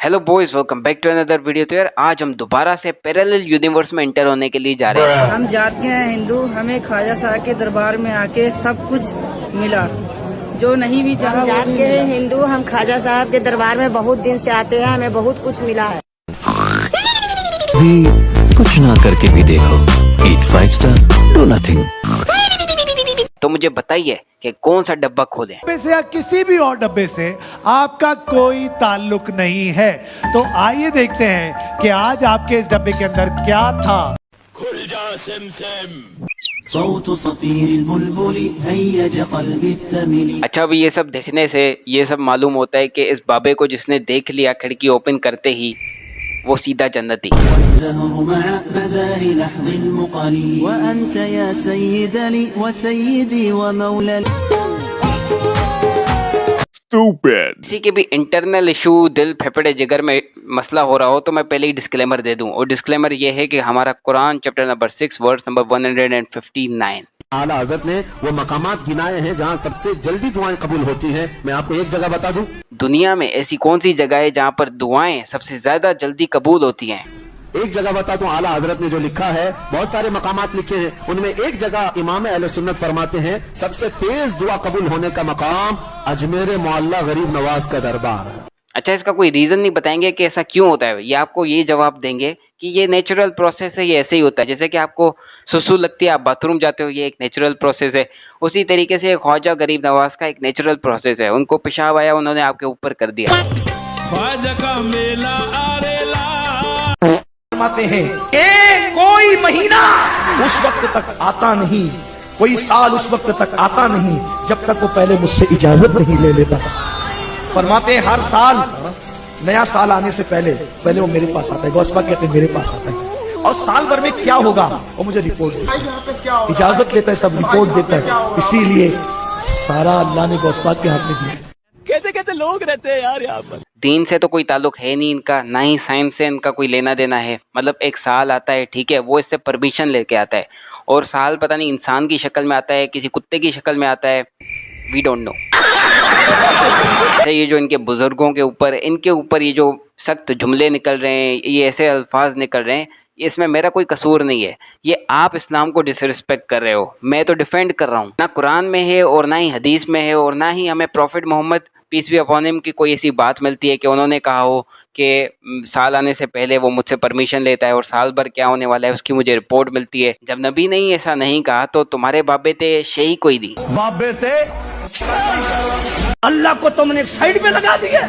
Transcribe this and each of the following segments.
Hello boys, welcome back to another video. तो यार आज हम दोबारा से पैरेलल यूनिवर्स में एंटर होने के लिए जा रहे हैं। हम जाते हैं हिंदू, हमें ख्वाजा साहब के दरबार में आके सब कुछ मिला जो नहीं भी चाहा। जात के हिंदू, हम ख्वाजा साहब के दरबार में बहुत दिन से आते हैं, हमें बहुत कुछ मिला है। भी कुछ ना करके भी देखो, eat 5 star, do nothing। तो मुझे बताइए कि कौन सा डब्बा खोलें। डब्बे से या किसी भी और डब्बे से आपका कोई ताल्लुक नहीं है। तो आइए देखते हैं कि आज आपके इस डब्बे के अंदर क्या था। खुल जा सिमसिम। صوت صفير البلبل هيج قلبي الثمل। अच्छा, अभी ये सब देखने से ये सब मालूम होता है कि इस बाबे को जिसने देख लिया खिड़की ओपन करते ही, वो सीधा जन्नती। والزهر مع بزار لحظ المقل وأنت يا سيدني وسيدي ومولى। किसी के भी इंटरनल इशू, दिल फेफड़े जिगर में मसला हो रहा हो तो मैं पहले ही डिस्क्लेमर दे दूं। और डिस्क्लेमर ये है कि हमारा Quran chapter number 6 verse number 159। आला हज़रत ने वो मकामात गिनाए हैं जहाँ सबसे जल्दी दुआएं कबूल होती हैं। मैं आपको एक जगह बता दूं, दुनिया में ऐसी कौन सी जगह है जहाँ पर दुआएं सबसे ज्यादा जल्दी कबूल होती हैं? एक जगह बता दूं, आला हज़रत ने जो लिखा है, बहुत सारे मकामात लिखे हैं, उनमें एक जगह इमाम अहले सुन्नत फरमाते हैं सबसे तेज दुआ कबूल होने का मकाम अजमेर मोहल्ला गरीब नवाज का दरबार है। अच्छा, इसका कोई रीज़न नहीं बताएंगे कि ऐसा क्यों होता है? ये आपको ये जवाब देंगे कि ये नेचुरल प्रोसेस है, ये ऐसे ही होता है। जैसे कि आपको सुसु लगती है, आप बाथरूम जाते हो, ये एक नेचुरल प्रोसेस है। उसी तरीके से ख्वाजा गरीब नवाज का एक नेचुरल प्रोसेस है। उनको पेशाब आया, उन्होंने आपके ऊपर कर दिया। ख्वाजा का मेला आरेला फरमाते हैं कि कोई महीना उस वक्त तक आता नहीं, कोई साल उस वक्त तक आता नहीं जब तक वो पहले मुझसे इजाजत नहीं ले लेता। फरमाते हैं हर साल, नया साल आने से पहले वो मेरे पास आता है। गौसपा कहते हैं मेरे पास आता है, और साल भर में क्या होगा वो मुझे रिपोर्ट देता है, इजाजत लेता है, सब रिपोर्ट देता है। इसीलिए सारा अल्लाह ने गौसपा के हाथ में दिया। कैसे कैसे लोग रहते हैं यार यहाँ पर। दीन से तो कोई ताल्लुक है नहीं इनका, ना ही साइंस से इनका कोई लेना देना है। मतलब एक साल आता है, ठीक है, वो इससे परमिशन लेके आता है, और साल पता नहीं इंसान की शक्ल में आता है, किसी कुत्ते की शक्ल में आता है, वी डोंट नो। ये जो इनके बुजुर्गों के ऊपर, इनके ऊपर ये जो सख्त जुमले निकल रहे हैं, ये ऐसे अल्फाज निकल रहे हैं, इसमें मेरा कोई कसूर नहीं है। ये आप इस्लाम को डिसरिस्पेक्ट कर रहे हो, मैं तो डिफेंड कर रहा हूँ। ना कुरान में है और ना ही हदीस में है, और ना ही हमें prophet Muhammad peace be upon him की कोई ऐसी बात मिलती है कि उन्होंने कहा हो कि साल आने से पहले वो मुझसे परमिशन लेता है और साल भर क्या होने वाला है उसकी मुझे रिपोर्ट मिलती है। जब नबी ने ही ऐसा नहीं कहा तो तुम्हारे बाबे थे शेही कोई दी। बाबे थे अल्लाह को तुमने एक साइड में लगा दिया,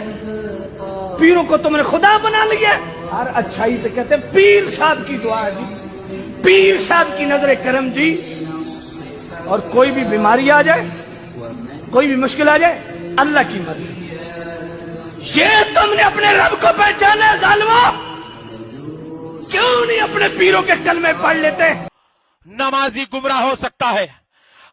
पीरों को तुमने खुदा बना लिया। और अच्छाई तो कहते हैं पीर साहब की दुआ जी, पीर साहब की नजर करम जी। और कोई भी बीमारी आ जाए, कोई भी मुश्किल आ जाए, अल्लाह की मर्जी। ये तुमने अपने रब को पहचाना जालिमो, क्यों नहीं अपने पीरों के कलमे पढ़ लेते? नमाजी गुमराह हो सकता है,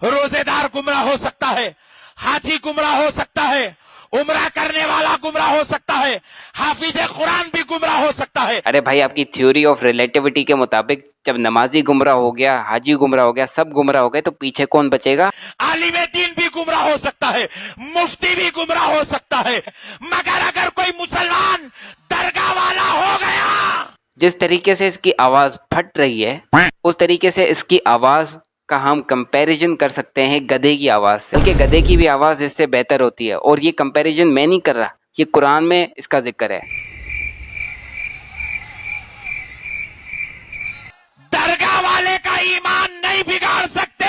रोजेदार गुमराह हो सकता है, हाजी गुमराह हो सकता है, उम्रा करने वाला गुमराह हो सकता है, हाफिज कुरान भी गुमराह हो सकता है। अरे भाई, आपकी थ्योरी ऑफ रिलेटिविटी के मुताबिक जब नमाजी गुमराह हो गया, हाजी गुमराह हो गया, सब गुमराह हो गए, तो पीछे कौन बचेगा? आलिम दीन भी गुमराह हो सकता है, मुफ्ती भी गुमराह हो सकता है, मगर अगर कोई मुसलमान दरगाह वाला हो गया। जिस तरीके से इसकी आवाज फट रही है, उस तरीके से इसकी आवाज का हम कंपैरिजन कर सकते हैं गधे की आवाज से, क्योंकि गधे की भी आवाज इससे बेहतर होती है। और ये कंपैरिजन मैं नहीं कर रहा, ये कुरान में इसका जिक्र है। दरगाह वाले का ईमान नहीं बिगाड़ सकते।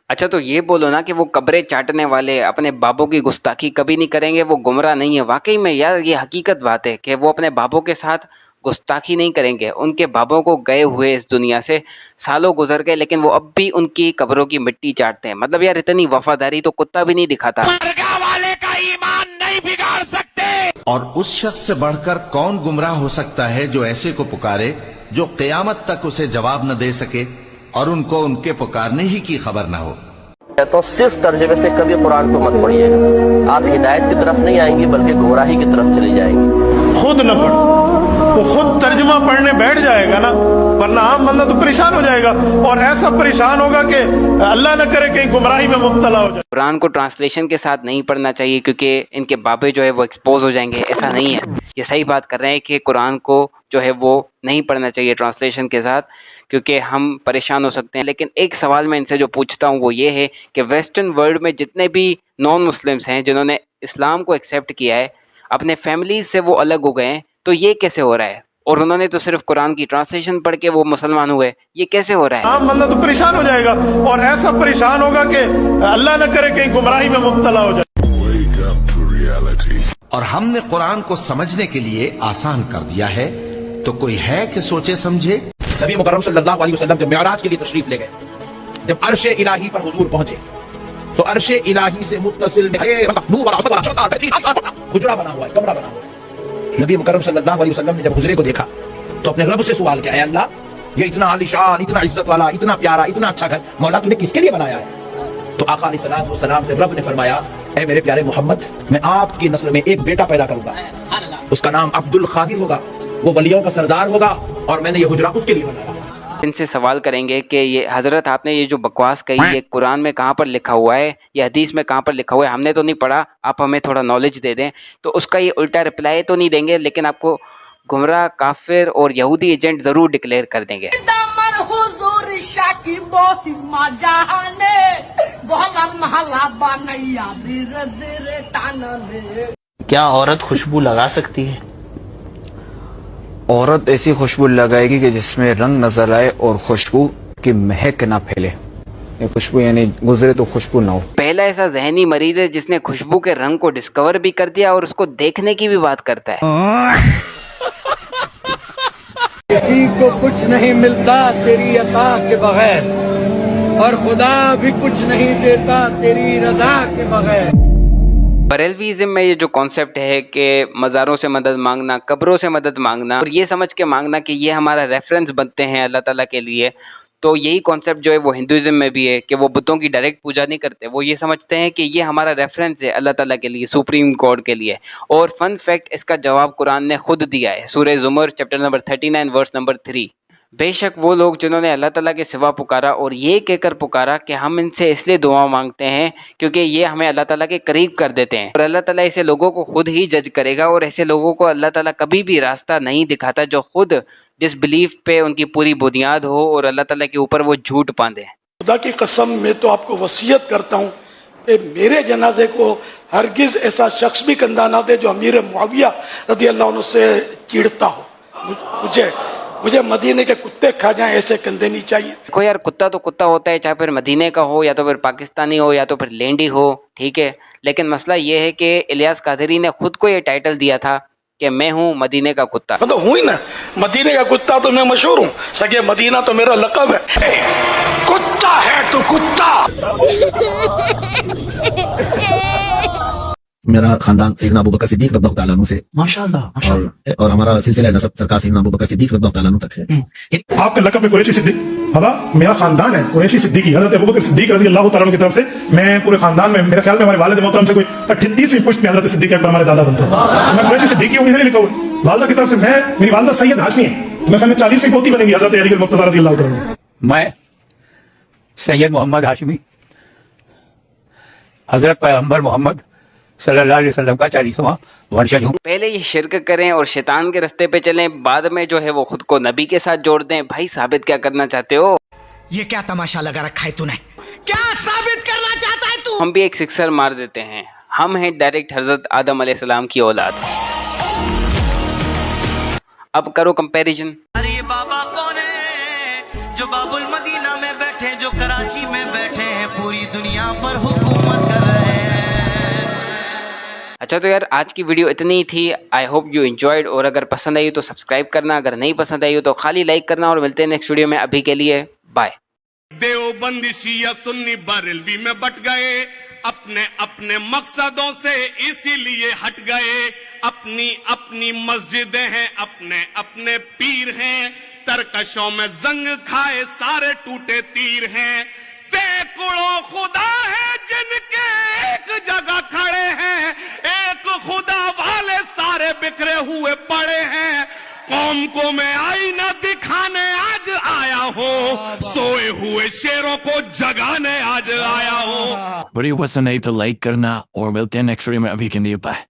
अच्छा, तो ये बोलो ना कि वो कब्रें चाटने वाले अपने बाबों की गुस्ताखी कभी नहीं करेंगे, वो गुमराह नहीं है। वाकई में यार, ये हकीकत बात है कि वो अपने बाबों के साथ गुस्ताखी नहीं करेंगे। उनके बाबों को गए हुए इस दुनिया से सालों गुजर गए, लेकिन वो अब भी उनकी कब्रों की मिट्टी चाटते हैं। मतलब यार, इतनी वफादारी तो कुत्ता भी नहीं दिखाता। दरगाह वाले का ईमान नहीं बिगाड़ सकते। और उस शख्स से बढ़कर कौन गुमराह हो सकता है जो ऐसे को पुकारे जो क़यामत तक उसे जवाब न दे सके और उनको उनके पुकारने ही की खबर न हो। तो सिर्फ तर्जुमे से कभी कुरान को मत पढ़िएगा, आप हिदायत की तरफ नहीं आएंगे बल्कि गुमराही की तरफ चली जाएंगी। खुद न पढ़ो तो खुद तर्जुमा पढ़ने बैठ जाएगा ना, वरना आम बंदा तो परेशान हो जाएगा और ऐसा परेशान होगा कि अल्लाह न करे कहीं गुमराही में मुब्तला हो जाए। कुरान को ट्रांसलेशन के साथ नहीं पढ़ना चाहिए क्योंकि इनके बाबे जो है वो एक्सपोज हो जाएंगे, ऐसा नहीं है। ये सही बात कर रहे हैं कि कुरान को जो है वो नहीं पढ़ना चाहिए ट्रांसलेशन के साथ क्योंकि हम परेशान हो सकते हैं। लेकिन एक सवाल मैं इनसे जो पूछता हूँ वो ये है कि वेस्टर्न वर्ल्ड में जितने भी नॉन मुस्लिम्स हैं जिन्होंने इस्लाम को एक्सेप्ट किया है, अपने फैमिलीज से वो अलग हो गए हैं, तो ये कैसे हो रहा है? और उन्होंने तो सिर्फ कुरान की ट्रांसलेशन पढ़ के वो मुसलमान हुए, ये कैसे हो रहा है? आम बंदा तो परेशान हो जाएगा और ऐसा परेशान होगा कि अल्लाह न करे कहीं गुमराही में मुब्तला हो जाए। और हमने कुरान को समझने के लिए आसान कर दिया है, तो कोई है कि सोचे समझे? नबी मुकर्रम सल्लल्लाहु अलैहि वसल्लम जब मेराज के लिए तशरीफ ले गए, जब अर्श इलाही पर हुजूर पहुंचे तो अर्श इलाही से मुत्तसिल हुजरा बना हुआ है, कमरा बना हुआ है। नबी मुकर्रम सल्लल्लाहु अलैहि वसल्लम ने जब हुजरे को देखा तो अपने रब से सवाल किया, अल्लाह ये इतना आलीशान, इतना इज्जत वाला, इतना प्यारा, इतना अच्छा घर मौला तूने किसके लिए बनाया है? तो आका अलैहिस्सलातु वस्सलाम से रब ने फरमाया, ऐ मेरे प्यारे मोहम्मद, मैं आपकी नस्ल में एक बेटा पैदा करूंगा, उसका नाम अब्दुल खादिर होगा, वो वलियों का सरदार होगा और मैंने ये हुजरा उसके लिए बनाया। इनसे सवाल करेंगे कि ये हज़रत आपने ये जो बकवास कही ये कुरान में कहाँ पर लिखा हुआ है, ये हदीस में कहाँ पर लिखा हुआ है? हमने तो नहीं पढ़ा, आप हमें थोड़ा नॉलेज दे दें। तो उसका ये उल्टा रिप्लाई तो नहीं देंगे, लेकिन आपको गुमराह, काफिर और यहूदी एजेंट ज़रूर डिक्लेयर कर देंगे। क्या औरत खुशबू लगा सकती है? औरत ऐसी खुशबू लगाएगी कि जिसमें रंग नजर आए और खुशबू की महक ना फैले। ये खुशबू यानी गुजरे तो खुशबू ना हो। पहला ऐसा जहनी मरीज है जिसने खुशबू के रंग को डिस्कवर भी कर दिया और उसको देखने की भी बात करता है। किसी को कुछ नहीं मिलता तेरी अता के बगैर, और खुदा भी कुछ नहीं देता तेरी रजा के बगैर। बरेलवीज़म में ये जो कॉन्सेप्ट है कि मज़ारों से मदद मांगना, कब्रों से मदद मांगना और ये समझ के मांगना कि ये हमारा रेफरेंस बनते हैं अल्लाह ताला के लिए, तो यही कॉन्सेप्ट जो है वो हिंदुज़म में भी है कि वो बुतों की डायरेक्ट पूजा नहीं करते, वो ये समझते हैं कि ये हमारा रेफरेंस है अल्लाह ताला के लिए, सुप्रीम गॉड के लिए। और फन फैक्ट, इसका जवाब कुरान ने खुद दिया है, सूरह ज़ुमर चैप्टर नंबर 39 वर्स नंबर 3। बेशक वो लोग जिन्होंने अल्लाह ताला के सिवा पुकारा और ये कहकर पुकारा कि हम इनसे इसलिए दुआ मांगते हैं क्योंकि ये हमें अल्लाह ताला के करीब कर देते हैं, और अल्लाह ताला ऐसे लोगों को खुद ही जज करेगा और ऐसे लोगों को अल्लाह ताला कभी भी रास्ता नहीं दिखाता जो खुद जिस बिलीफ पे उनकी पूरी बुनियाद हो और अल्लाह ताला के ऊपर वो झूठ बांधे। खुदा की कसम मैं तो आपको वसीयत करता हूँ कि मेरे जनाजे को हरगिज ऐसा शख्स भी कंधा ना दे जो अमीर मुआविया रज़ी अल्लाह अन्हु से चिढ़ता हो। मुझे मदीने के कुत्ते खा जाएं, ऐसे कंधे नहीं चाहिए। देखो यार, कुत्ता तो कुत्ता होता है, चाहे फिर मदीने का हो या तो फिर पाकिस्तानी हो या तो फिर लेंडी हो, ठीक है। लेकिन मसला ये है कि इलियास कादरी ने खुद को ये टाइटल दिया था कि मैं हूँ मदीने का कुत्ता। मतलब हूँ ही ना मदीने का कुत्ता, तो मैं मशहूर हूँ। सगे मदीना तो मेरा लक़ब है। कुत्ता है तो कुत्ता। मेरा खानदान सैयदना अबू बकर सिद्दीक रज़ियल्लाहु तआला अन्हु से माशाअल्लाह और हमारा सिलसिला नसब सरकार सैयदना अबू बकर सिद्दीक रज़ियल्लाहु तआला अन्हु तक है। आपका लक़ब है कुरैशी सिद्दीक। बाबा मेरा खानदान है कुरैशी सिद्दीकी, हज़रत अबू बकर सिद्दीक रज़ी अल्लाह तआला अन्हु की तरफ से मैं पूरे खानदान में, मेरे ख्याल में हमारे वालिद मोहतरम से कोई 38वीं पुश्त में हज़रत सिद्दीक अकबर हमारे दादा बनते हैं। मैं कुरैशी सिद्दीकी हूँ, इसलिए लिखा हुआ। वालिदा की तरफ से मैं, मेरी वालिदा सैयद हाशमी है, तो मैं 40वीं पोती बनेंगी हज़रत अली मुर्तज़ा रज़ी अल्लाह तआला। मैं सैयद मोहम्मद हाशमी हजरत पैगंबर मोहम्मद सल्लल्लाहु अलैहि वसल्लम का 40वां वंशज हूँ। पहले ये शिरक करें और शैतान के रास्ते पे चलें, बाद में जो है वो खुद को नबी के साथ जोड़ दें। भाई साबित क्या करना चाहते हो? ये क्या तमाशा लगा रखा है तूने? क्या साबित करना चाहता है तू? हम भी एक सिक्सर मार देते हैं, हम हैं डायरेक्ट हजरत आदम अलैहिस्सलाम की औलाद। अब करो कंपैरिजन। अरे ये बाबा कौन है जो बाबुल मदीना में बैठे, जो कराची में बैठे हैं, पूरी दुनिया पर हुकूमत कर रहे हैं। अच्छा तो यार आज की वीडियो इतनी ही थी। आई होप यू एंजॉयड, और अगर पसंद आई तो सब्सक्राइब करना, अगर नहीं पसंद आई तो खाली लाइक करना, और मिलते हैं नेक्स्ट वीडियो में। अभी के लिए बाय। देवबंदी शिया सुन्नी बरेलवी में बट गए, अपने अपने मकसदों से इसीलिए हट गए। अपनी अपनी मस्जिदें हैं, अपने अपने पीर हैं, तरकशों में जंग खाए सारे टूटे तीर हैं। सैकड़ों खुदा है जिनके एक जगह खड़े हैं, एक खुदा वाले सारे बिखरे हुए पड़े हैं। कौम को मैं आईना दिखाने आज आया हूँ, सोए हुए शेरों को जगाने आज आया हूँ. बड़ी पसंद नहीं तो लाइक करना और मिलते हैं नेक्स्ट वीडियो में. अभी के लिए बाय.